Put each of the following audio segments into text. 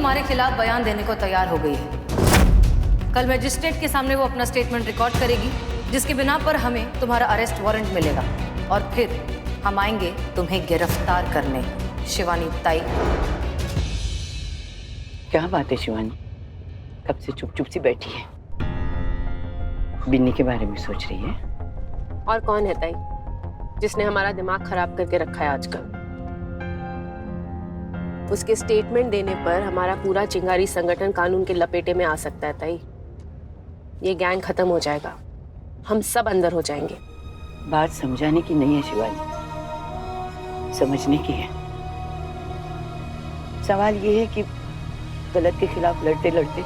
तुम्हारे खिलाफ बयान देने को तैयार हो गई है। कल मजिस्ट्रेट के सामने वो अपना स्टेटमेंट रिकॉर्ड करेगी, जिसके बिना पर हमें तुम्हारा अरेस्ट वारंट मिलेगा और फिर हम आएंगे तुम्हें गिरफ्तार करने। शिवानी ताई। क्या बात है शिवानी, कब से चुप चुप सी बैठी है? बिन्नी के बारे में सोच रही है? और कौन है ताई जिसने हमारा दिमाग खराब करके रखा है आजकल? उसके स्टेटमेंट देने पर हमारा पूरा चिंगारी संगठन कानून के लपेटे में आ सकता है ताई। ये गैंग खत्म हो जाएगा, हम सब अंदर हो जाएंगे। बात समझाने की नहीं है शिवानी, समझने की है। सवाल ये है कि गलत के खिलाफ लड़ते लड़ते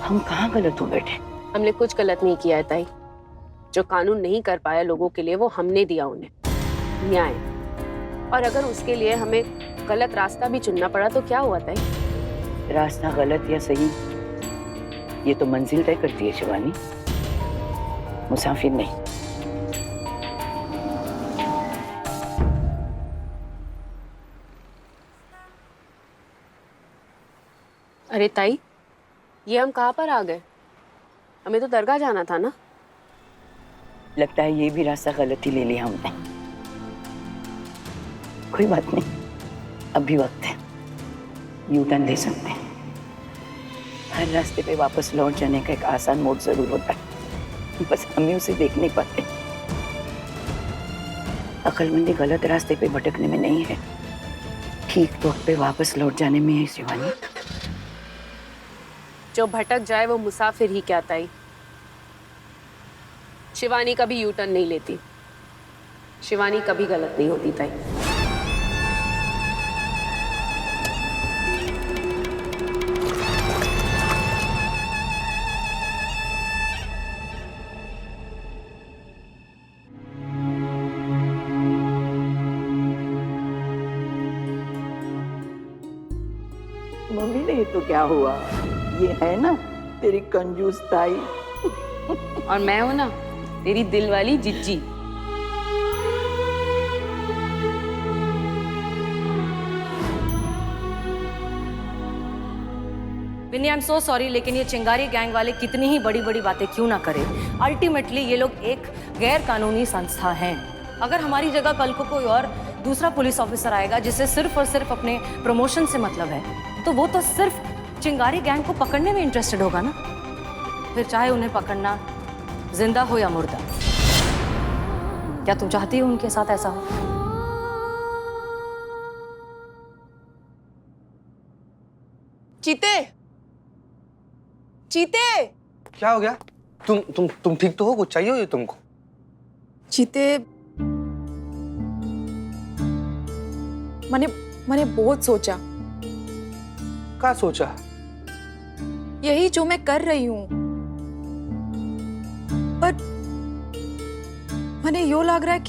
हम कहाँ गलत हो बैठे। हमने कुछ गलत नहीं किया है ताई। जो कानून नहीं कर पाया लोगों के लिए, वो हमने दिया उन्हें न्याय। और अगर उसके लिए हमें गलत रास्ता भी चुनना पड़ा तो क्या हुआ ताई? रास्ता गलत या सही ये तो मंजिल तय करती है शिवानी, मुसाफिर नहीं। अरे ताई, ये हम कहाँ पर आ गए? हमें तो दरगाह जाना था ना। लगता है ये भी रास्ता गलत ही ले लिया हमने। कोई बात नहीं, अब भी वक्त है, यू टर्न ले सकते हैं। हर रास्ते पे वापस लौट जाने का एक आसान मोड़ जरूर होता है, बस हम ही उसे देख नहीं पाते। अक्लमंदी गलत रास्ते पे भटकने में नहीं है, ठीक वक्त पे वापस लौट जाने में है शिवानी। जो भटक जाए वो मुसाफिर ही क्या ताई। शिवानी कभी यू टर्न नहीं लेती, शिवानी कभी गलत नहीं होती ताई। मम्मी ने तो क्या हुआ, ये है ना तेरी कंजूस ताई। और मैं हूं ना तेरी दिल वाली जिज्जी। विनी, आई एम सो सॉरी, लेकिन ये चिंगारी गैंग वाले कितनी ही बड़ी बड़ी बातें क्यों ना करें, अल्टीमेटली ये लोग एक गैर कानूनी संस्था हैं। अगर हमारी जगह कल को कोई और दूसरा पुलिस ऑफिसर आएगा जिसे सिर्फ और सिर्फ अपने प्रमोशन से मतलब है, तो वो तो सिर्फ चिंगारी गैंग को पकड़ने में इंटरेस्टेड होगा ना। फिर चाहे उन्हें पकड़ना जिंदा हो या मुर्दा। क्या तुम चाहती हो उनके साथ ऐसा हो? चीते, चीते। क्या हो गया? तुम ठीक तो हो? कुछ चाहिए हो ये तुमको? चीते, मैंने बहुत सोचा। क्या सोचा? यही जो मैं कर रही हूँ, पर मैंने यो लग रहा है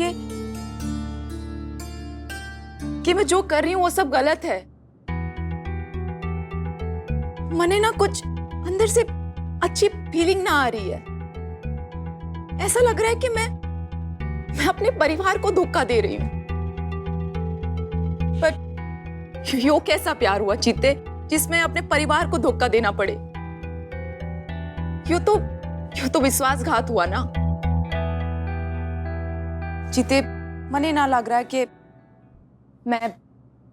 कि मैं जो कर रही हूँ वो सब गलत है। मैंने ना कुछ अंदर से अच्छी फीलिंग ना आ रही है। ऐसा लग रहा है कि मैं अपने परिवार को धोखा दे रही हूँ। पर यो कैसा प्यार हुआ चीते, जिसमें अपने परिवार को धोखा देना पड़े? यो तो विश्वासघात हुआ ना। चीते, मने ना लग रहा है कि मैं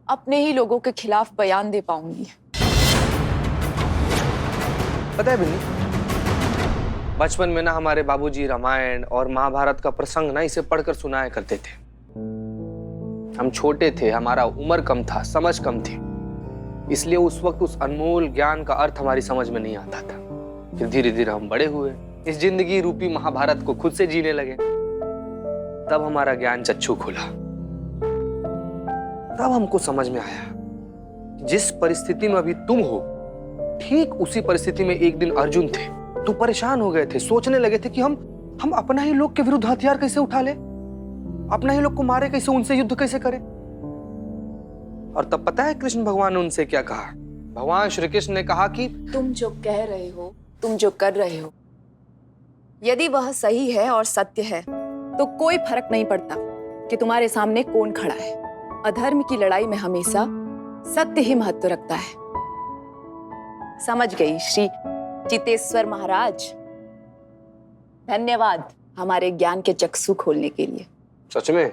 अपने ही लोगों के खिलाफ बयान दे पाऊंगी। पता है बिन्नी, बचपन में ना हमारे बाबूजी रामायण और महाभारत का प्रसंग ना इसे पढ़कर सुनाया करते थे। हम छोटे थे, हमारा उम्र कम था, समझ कम थी, इसलिए उस वक्त उस अनमोल ज्ञान का अर्थ हमारी समझ में नहीं आता था। फिर धीरे धीरे हम बड़े हुए, इस जिंदगी रूपी महाभारत को खुद से जीने लगे। तब हमारा ज्ञान चक्षु खुला। तब हमको समझ में आया जिस परिस्थिति में अभी तुम हो, ठीक उसी परिस्थिति में एक दिन अर्जुन थे। तो परेशान हो गए थे, सोचने लगे थे कि हम अपना ही लोग के विरुद्ध हथियार कैसे उठा ले, अपना ही लोग को मारे कैसे, उनसे युद्ध कैसे करें। और तब पता है कृष्ण भगवान ने उनसे क्या कहा? भगवान श्री कृष्ण ने कहा कि तुम जो कह रहे हो, तुम जो कर रहे हो, यदि वह सही है और सत्य है तो कोई फर्क नहीं पड़ता कि तुम्हारे सामने कौन खड़ा है। अधर्म की लड़ाई में हमेशा सत्य ही महत्व रखता है। समझ गई श्री चितेश्वर महाराज। धन्यवाद हमारे ज्ञान के चक्षु खोलने के लिए। सच में?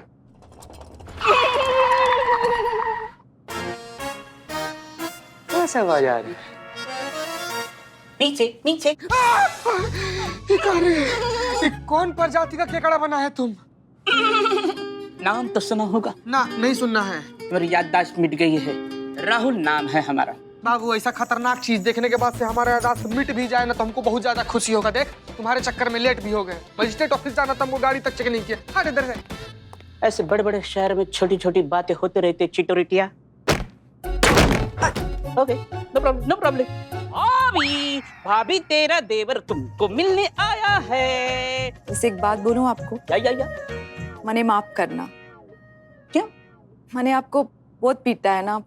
कैसे आवाज आ रही है? नीचे नीचे। कौन प्रजाति का केकड़ा बना है तुम? नाम तो सुना होगा ना, नहीं सुनना है। मेरी याददाश्त मिट गई है। राहुल नाम है हमारा। बाबू, ऐसा खतरनाक चीज देखने के बाद से हमारा याददाश्त मिट भी जाए ना तो हमको बहुत ज्यादा खुशी होगा। देख, तुम्हारे चक्कर में लेट भी हो गए। मजिस्ट्रेट ऑफिस जाना था, हमको गाड़ी तक चेक नहीं किया। हट इधर से। ऐसे बड़े बड़े शहर में छोटी छोटी बातें होते रहते चिटोरिटिया। Okay, no problem no problem. भाभी भाभी तेरा देवर तुमको मिलने आया है। वैसे एक बात बोलूं आपको, या मने माफ करना। क्या? मैंने आपको बहुत पीटा है ना,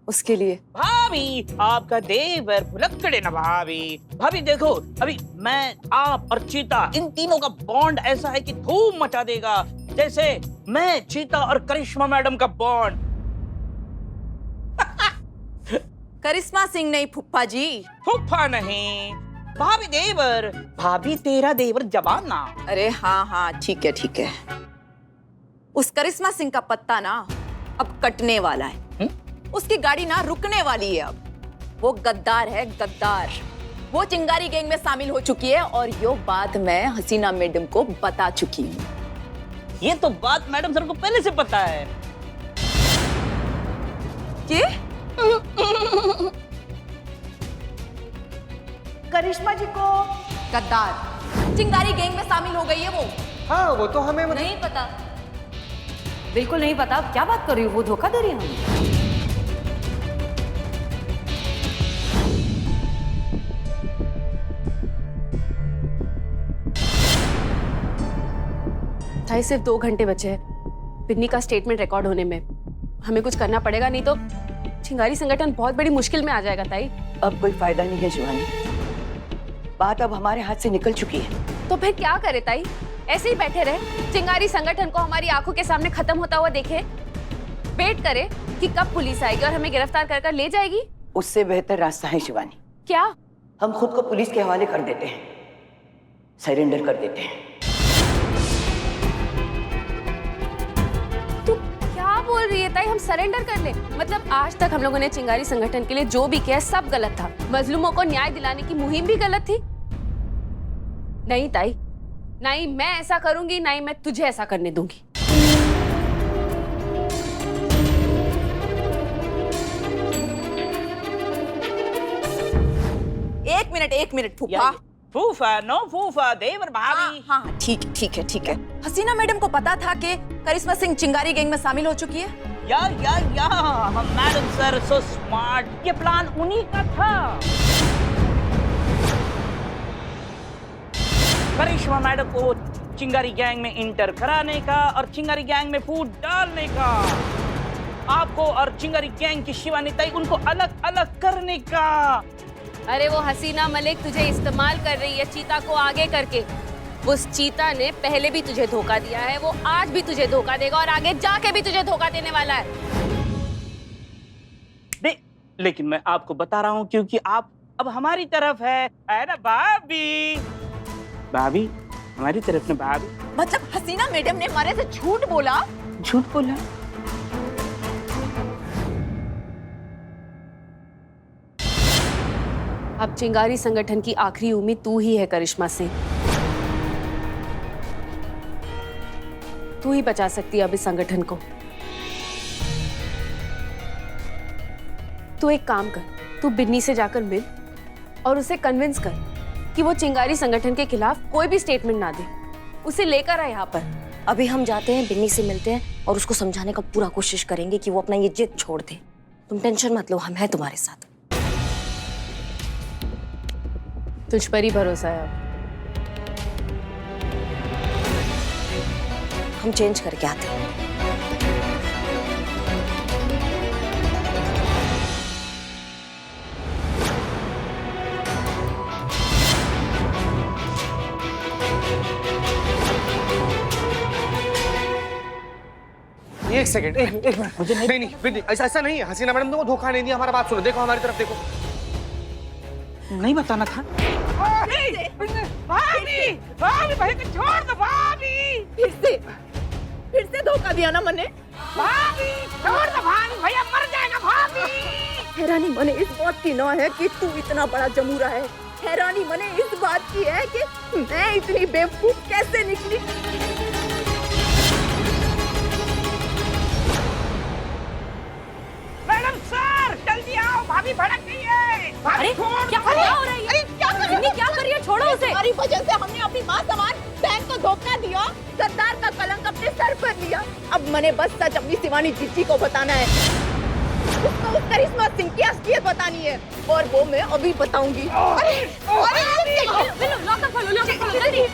उसके लिए। भाभी आपका देवर भुलक्कड़ है ना भाभी। भाभी देखो, अभी मैं, आप और चीता, इन तीनों का बॉन्ड ऐसा है कि धूम मचा देगा। जैसे मैं, चीता और करिश्मा मैडम का बॉन्ड। करिश्मा सिंह नहीं फुप्पा जी। फूफा नहीं, भाभी देवर। भाभी तेरा देवर जवान ना। अरे हाँ हाँ, ठीक है ठीक है। उस करिश्मा सिंह का पत्ता ना अब कटने वाला है। उसकी गाड़ी ना रुकने वाली है अब। वो गद्दार है, गद्दार। वो चिंगारी गैंग में शामिल हो चुकी है और यो बात मैं हसीना मैडम को बता चुकी हूँ। ये तो बात मैडम सर को पहले से पता है। क्या? करिश्मा जी को गद्दार चिंगारी गैंग में शामिल हो गई है वो। हाँ, वो तो हमें नहीं पता, बिल्कुल नहीं पता। आप क्या बात कर रही हो? वो धोखा दे रही है हमें। भाई सिर्फ 2 घंटे बचे हैं बिन्नी का स्टेटमेंट रिकॉर्ड होने में। हमें कुछ करना पड़ेगा, नहीं तो चिंगारी संगठन बहुत बड़ी मुश्किल में आ जाएगा ताई। अब कोई फायदा नहीं है शिवानी, बात अब हमारे हाथ से निकल चुकी है। तो फिर क्या करे ताई? ऐसे ही बैठे रहे, चिंगारी संगठन को हमारी आंखों के सामने खत्म होता हुआ देखे, वेट करे कि कब पुलिस आएगी और हमें गिरफ्तार कर कर ले जाएगी? उससे बेहतर रास्ता है शिवानी। क्या? हम खुद को पुलिस के हवाले कर देते हैं, सरेंडर कर देते हैं। तू क्या बोल रही है ताई? हम सरेंडर कर ले? मतलब आज तक हम लोगों ने चिंगारी संगठन के लिए जो भी किया सब गलत था। मजलूमों को न्याय दिलाने की मुहिम भी गलत थी। नहीं ताई, नहीं मैं ऐसा करूंगी, नहीं मैं तुझे ऐसा करने दूंगी। एक मिनट फूफा। फूफा नो फूफा, देवर भाभी। हाँ ठीक है। हसीना मैडम को पता था कि करिश्मा सिंह चिंगारी गैंग में शामिल हो चुकी है? या मैडम सर सो स्मार्ट। ये प्लान उन्हीं का था। करिश्मा मैडम को चिंगारी गैंग में इंटर कराने का और चिंगारी गैंग में फूट डालने का। आपको और चिंगारी गैंग की शिवानी ताई उनको अलग अलग करने का। अरे वो हसीना मलिक तुझे इस्तेमाल कर रही है चीता को आगे करके। उस चीता ने पहले भी तुझे धोखा दिया है, वो आज भी तुझे धोखा देगा और आगे जाके भी तुझे धोखा देने वाला है। लेकिन मैं आपको बता रहा हूँ क्योंकि आप अब हमारी तरफ है ना भाभी। भाभी हमारी तरफ में भाभी। मतलब हसीना मैडम ने हमारे से झूठ बोला? झूठ बोला? अब चिंगारी संगठन की आखिरी उम्मीद तू ही है करिश्मा सिंह। तू ही बचा सकती है अब इस संगठन को। तू एक काम कर, तू बिन्नी से जाकर मिल और उसे कन्विंस कर कि वो चिंगारी संगठन के खिलाफ कोई भी स्टेटमेंट ना दे। उसे लेकर आ यहाँ पर। अभी हम जाते हैं, बिन्नी से मिलते हैं और उसको समझाने का पूरा कोशिश करेंगे कि वो अपना ये जिद छोड़ दे। तुम टेंशन मत लो, हम हैं तुम्हारे साथ। तुझ पर ही भरोसा है अब। हम चेंज करके आते हैं। एक सेकंड, एक मिनट। मुझे नहीं, ऐसा नहीं है। हसीना मैडम तुमको धोखा नहीं दिया। हमारा बात सुनो, देखो हमारी तरफ देखो। नहीं बताना था। भाभी, भाभी भाई को छोड़ दो भाभी। फिर से धोखा दिया ना मैंने। भाभी छोड़ दो भाभी, भैया मर जाएगा भाभी। हैरानी मने इस बात की ना है कि तू इतना बड़ा जमूरा है। हैरानी मने इस बात की है कि मैं इतनी बेवकूफ कैसे निकली। मैडम सर जल्दी आओ, भाभी भड़क गई है। अरे क्या हो रहा है? अरे क्या कर जिन्नी क्या कर रही है? छोड़ो उसे। तुम्हारी वजह से हमने अपनी माँ समान बहन को धोखा दिया, गद्दार का कलंक अपने सर पर लिया। अब मैंने बस सच अपनी शिवानी जीजी को बताना है। उसको उस करिश्मा सिंह की असलियत बतानी है और वो मैं अभी बताऊंगी। बिल्लू लॉकअप खोलो, जल्दी।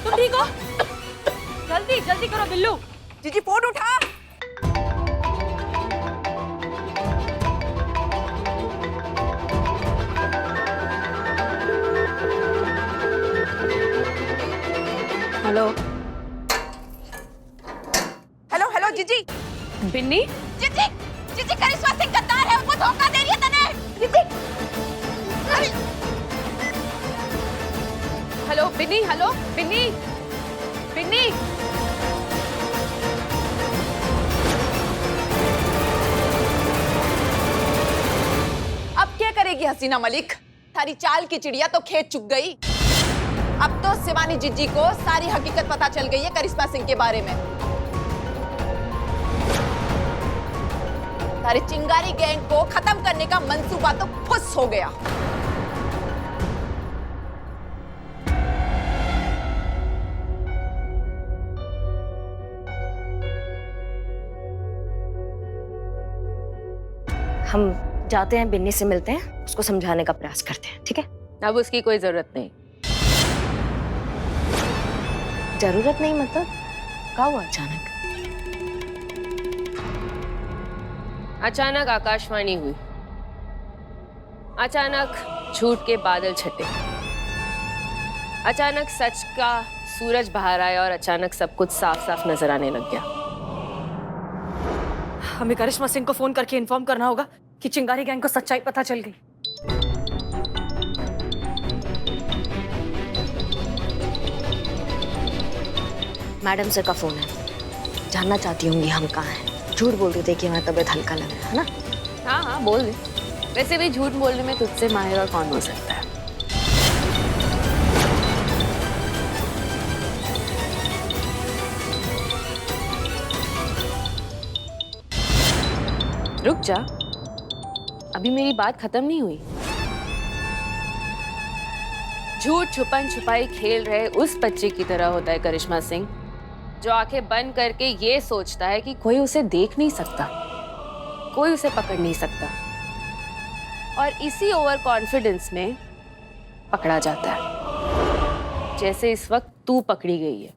तुम ठीक हो? जल्दी जल्दी करो बिल्लू। जीजी फोन उठा। हेलो हेलो हेलो जीजी। बिन्नी। जीजी जीजी करिश्मा सिंह गद्दार है, वो धोखा दे रही है तने। जीजी अरे हेलो बिन्नी, हेलो बिन्नी, बिन्नी। अब क्या करेगी हसीना मलिक? थारी चाल की चिड़िया तो खेत चुग गई। अब तो शिवानी जीजी को सारी हकीकत पता चल गई है करिश्मा सिंह के बारे में। थारी चिंगारी गैंग को खत्म करने का मंसूबा तो फुस हो गया। हम जाते हैं, बिन्नी से मिलते हैं, उसको समझाने का प्रयास करते हैं, ठीक है? अब उसकी कोई जरूरत नहीं। जरूरत नहीं मतलब क्या हुआ अचानक? अचानक आकाशवाणी हुई, अचानक झूठ के बादल छटे, अचानक सच का सूरज बाहर आया और अचानक सब कुछ साफ साफ नजर आने लग गया। हमें करिश्मा सिंह को फोन करके इन्फॉर्म करना होगा कि चिंगारी गैंग को सच्चाई पता चल गई। मैडम सर का फोन है, जानना चाहती होंगी हम कहाँ हैं। झूठ बोल रहे थे कि हमारा तबीयत हल्का लग रहा है ना? हाँ हाँ बोल दे। वैसे भी झूठ बोलने में तुझसे माहिर और कौन हो सकता है। रुक जा, अभी मेरी बात खत्म नहीं हुई। झूठ छुपन छुपाई खेल रहे उस बच्चे की तरह होता है करिश्मा सिंह, जो आंखें बंद करके ये सोचता है कि कोई उसे देख नहीं सकता, कोई उसे पकड़ नहीं सकता, और इसी ओवर कॉन्फिडेंस में पकड़ा जाता है, जैसे इस वक्त तू पकड़ी गई है।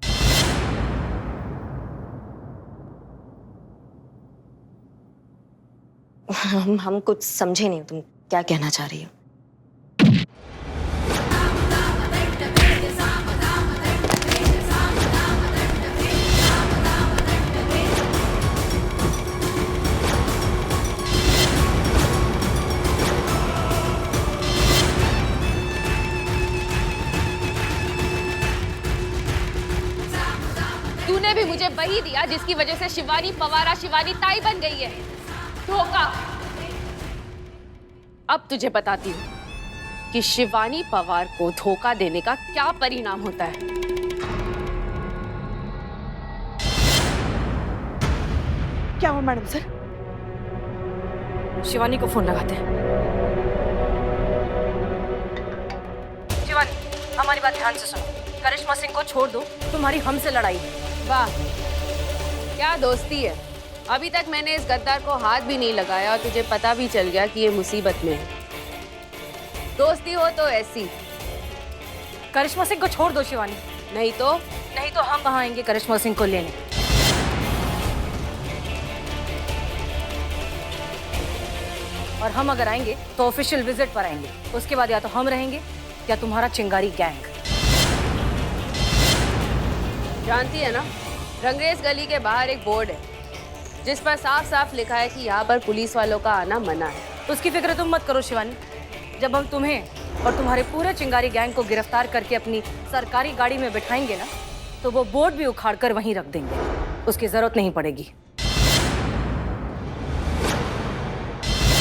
हम कुछ समझे नहीं, तुम क्या कहना चाह रही हो? तूने भी मुझे वही दिया जिसकी वजह से शिवानी पवारा शिवानी ताई बन गई है, धोखा। अब तुझे बताती हूँ कि शिवानी पवार को धोखा देने का क्या परिणाम होता है। क्या हुआ मैडम सर? शिवानी को फोन लगाते हैं। शिवानी, हमारी बात ध्यान से सुनो। करिश्मा सिंह को छोड़ दो, तुम्हारी हमसे लड़ाई है। वाह, क्या दोस्ती है। अभी तक मैंने इस गद्दार को हाथ भी नहीं लगाया और तुझे पता भी चल गया कि ये मुसीबत में है। दोस्ती हो तो ऐसी। करिश्मा सिंह को छोड़ दो शिवानी, नहीं तो हम वहां आएंगे करिश्मा सिंह को लेने। और हम अगर आएंगे तो ऑफिशियल विजिट पर आएंगे, उसके बाद या तो हम रहेंगे या तुम्हारा चिंगारी गैंग। जानती है ना, रंगरेज गली के बाहर एक बोर्ड है जिस पर साफ साफ लिखा है कि यहाँ पर पुलिस वालों का आना मना है। उसकी फिक्र तुम मत करो शिवानी, जब हम तुम्हें और तुम्हारे पूरे चिंगारी गैंग को गिरफ्तार करके अपनी सरकारी गाड़ी में बिठाएंगे ना, तो वो बोर्ड भी उखाड़ कर वहीं रख देंगे, उसकी जरूरत नहीं पड़ेगी।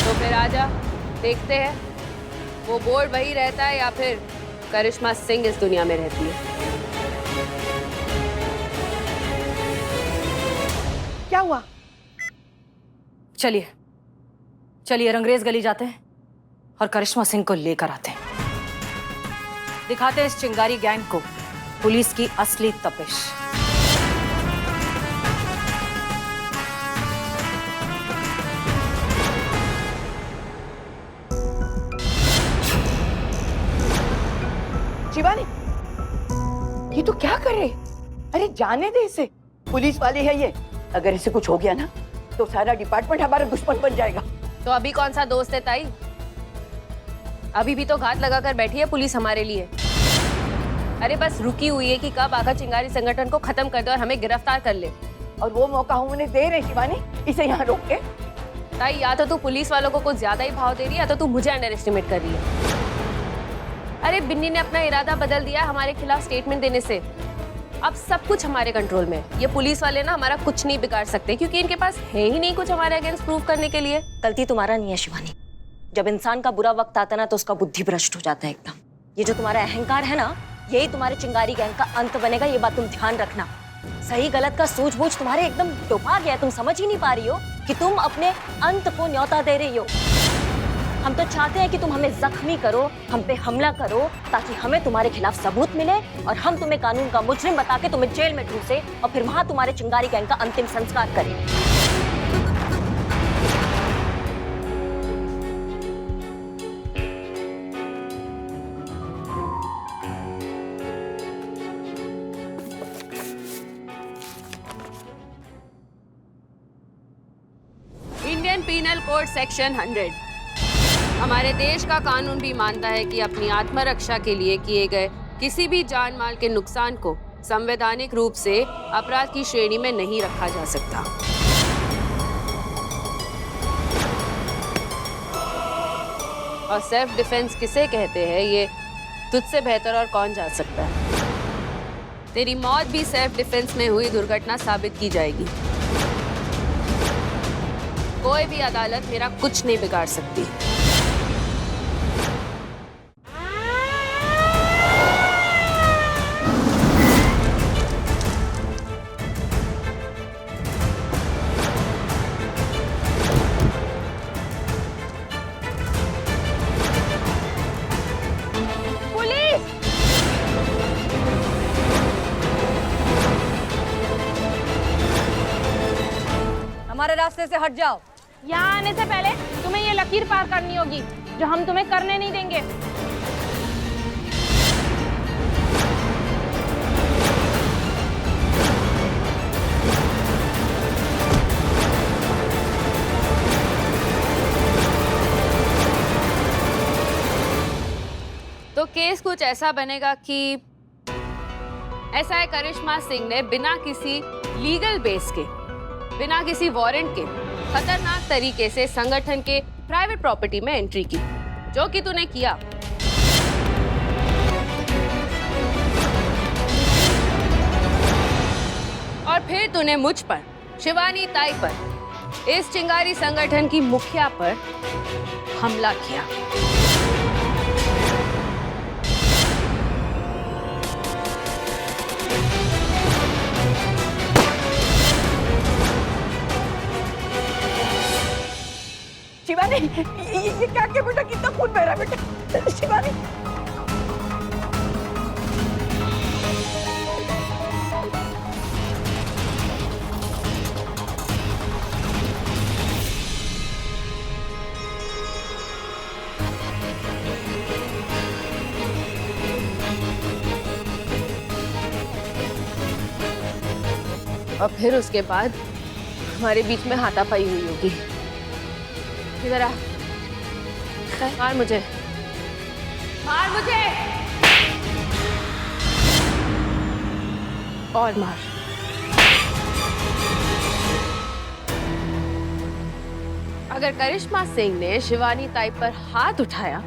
तो फिर आजा, देखते हैं वो बोर्ड वही रहता है या फिर करिश्मा सिंह इस दुनिया में रहती है। क्या हुआ? चलिए चलिए रंगरेज गली जाते हैं और करिश्मा सिंह को लेकर आते हैं। दिखाते हैं इस चिंगारी गैंग को पुलिस की असली तपिश। शिवानी, ये तो क्या कर रहे? अरे जाने दे इसे, पुलिस वाले है ये। अगर इसे कुछ हो गया ना तो सारा डिपार्टमेंट हमारा दुश्मन बन जाएगा। तो अभी कौन सा दोस्त है ताई? अभी भी तो घात लगाकर बैठी है पुलिस हमारे लिए। अरे बस रुकी हुई है कि कब आकर चिंगारी संगठन को खत्म कर दे और हमें गिरफ्तार कर ले। और वो मौका हम उन्हें दे रहे शिवानी, इसे यहाँ रोक के। ताई या तो तू पुलिस वालों को कुछ ज्यादा ही भाव दे रही है या तो तू मुझे अंडर एस्टिमेट कर रही है। अरे बिन्नी ने अपना इरादा बदल दिया हमारे खिलाफ स्टेटमेंट देने से। अब सब कुछ हमारे कंट्रोल में है। ये पुलिस वाले ना हमारा कुछ नहीं बिगाड़ सकते क्योंकि इनके पास है ही नहीं कुछ हमारे अगेंस्ट प्रूव करने के लिए। गलती तुम्हारा नहीं है शिवानी। जब इंसान का बुरा वक्त आता है ना तो उसका बुद्धि भ्रष्ट हो जाता है एकदम। ये जो तुम्हारा अहंकार है ना, यही तुम्हारे चिंगारी गैंग का अंत बनेगा, ये बात तुम ध्यान रखना। सही गलत का सूझबूझ तुम्हारे एकदम डुबा गया, तुम समझ ही नहीं पा रही हो कि तुम अपने अंत को न्योता दे रही हो। हम तो चाहते हैं कि तुम हमें जख्मी करो, हम पे हमला करो, ताकि हमें तुम्हारे खिलाफ सबूत मिले और हम तुम्हें कानून का मुजरिम बता के तुम्हें जेल में ठूसे और फिर वहां तुम्हारे चिंगारी गैंग का अंतिम संस्कार करें। इंडियन पीनल कोड सेक्शन 100 हमारे देश का कानून भी मानता है कि अपनी आत्मरक्षा के लिए किए गए किसी भी जान माल के नुकसान को संवैधानिक रूप से अपराध की श्रेणी में नहीं रखा जा सकता। और सेल्फ डिफेंस किसे कहते हैं ये तुझसे बेहतर और कौन जान सकता है। तेरी मौत भी सेल्फ डिफेंस में हुई दुर्घटना साबित की जाएगी। कोई भी अदालत मेरा कुछ नहीं बिगाड़ सकती। हमारे रास्ते से हट जाओ। यहाँ आने से पहले तुम्हें ये लकीर पार करनी होगी जो हम तुम्हें करने नहीं देंगे। तो केस कुछ ऐसा बनेगा कि ऐसा है करिश्मा सिंह ने बिना किसी लीगल बेस के, बिना किसी वारंट के खतरनाक तरीके से संगठन के प्राइवेट प्रॉपर्टी में एंट्री की, जो कि तूने किया। और फिर तूने मुझ पर, शिवानी ताई पर, इस चिंगारी संगठन की मुखिया पर हमला किया। शिवानी, ये क्या किया बेटा? कितना खून बह रहा है बेटा? शिवानी, और फिर उसके बाद हमारे बीच में हाथापाई हुई होगी। इधर आ, मार मुझे, मार मुझे, और मार। अगर करिश्मा सिंह ने शिवानी ताई पर हाथ उठाया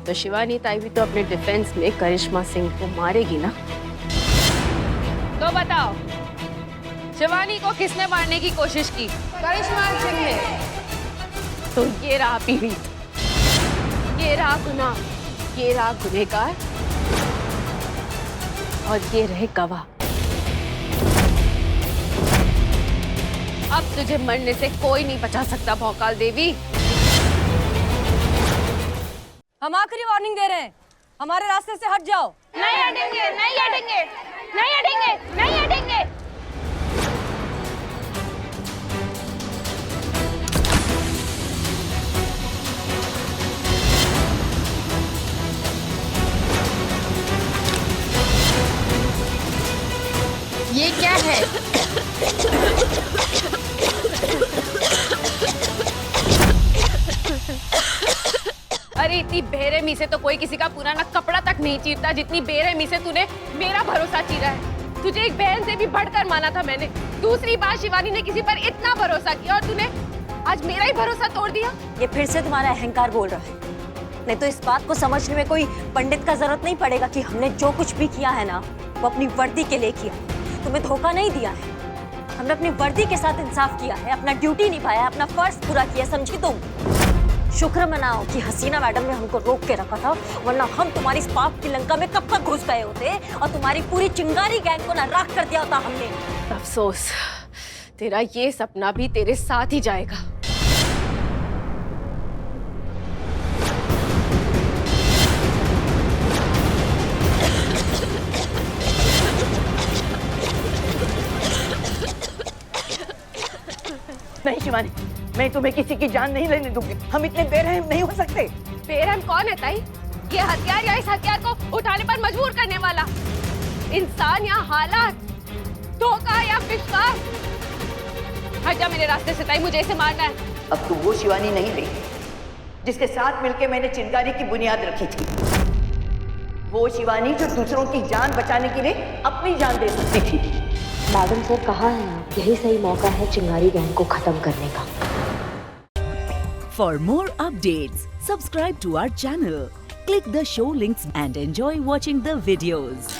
तो शिवानी ताई भी तो अपने डिफेंस में करिश्मा सिंह को मारेगी ना। तो बताओ, शिवानी को किसने मारने की कोशिश की? करिश्मा सिंह ने। तो ये रहा पीड़ित, ये रहा गुनाह, ये रहा गुनहगार और ये रहे गवाह। अब तुझे मरने से कोई नहीं बचा सकता भौकाल देवी। हम आखिरी वार्निंग दे रहे हैं, हमारे रास्ते से हट जाओ। नहीं हटेंगे, नहीं हटेंगे, नहीं हटेंगे, नहीं हटेंगे। ये क्या है? अरे इतनी बेरहमी से तो कोई किसी का पुराना कपड़ा तक नहीं चीरता जितनी बेरहमी से तूने मेरा भरोसा चीरा है। तुझे एक बहन से भी बढ़कर माना था मैंने। दूसरी बार शिवानी ने किसी पर इतना भरोसा किया और तूने आज मेरा ही भरोसा तोड़ दिया। ये फिर से तुम्हारा अहंकार बोल रहा है। नहीं तो इस बात को समझने में कोई पंडित का जरूरत नहीं पड़ेगा कि हमने जो कुछ भी किया है ना, वो अपनी वर्दी के लिए किया। तुम्हें धोखा नहीं दिया है, हमने अपनी वर्दी के साथ इंसाफ किया है, अपना ड्यूटी निभाया, अपना फर्ज पूरा किया। समझी तुम? शुक्र मनाओ कि हसीना मैडम ने हमको रोक के रखा था, वरना हम तुम्हारी इस पाप की लंका में कब तक घुस गए होते और तुम्हारी पूरी चिंगारी गैंग को ना राख कर दिया होता हमने। अफसोस, तेरा ये सपना भी तेरे साथ ही जाएगा। नहीं शिवानी, मैं तुम्हें किसी की जान नहीं लेने दूंगी। हम इतने बेरहम नहीं हो सकते। बेरहम कौन है ताई? ये हथियार या इस हथियार को उठाने पर मजबूर करने वाला इंसान या हालात, धोखा या विश्वास? हट जा मेरे रास्ते से ताई, मुझे इसे मारना है। अब तू वो शिवानी नहीं रही जिसके साथ मिलके मैंने चिंगारी की बुनियाद रखी थी। वो शिवानी जो दूसरों की जान बचाने के लिए अपनी जान दे सकती थी। मैडम सर कहा है ना, यही सही मौका है चिंगारी गैंग को खत्म करने का। For more updates, subscribe to our channel, click the show links and enjoy watching the videos.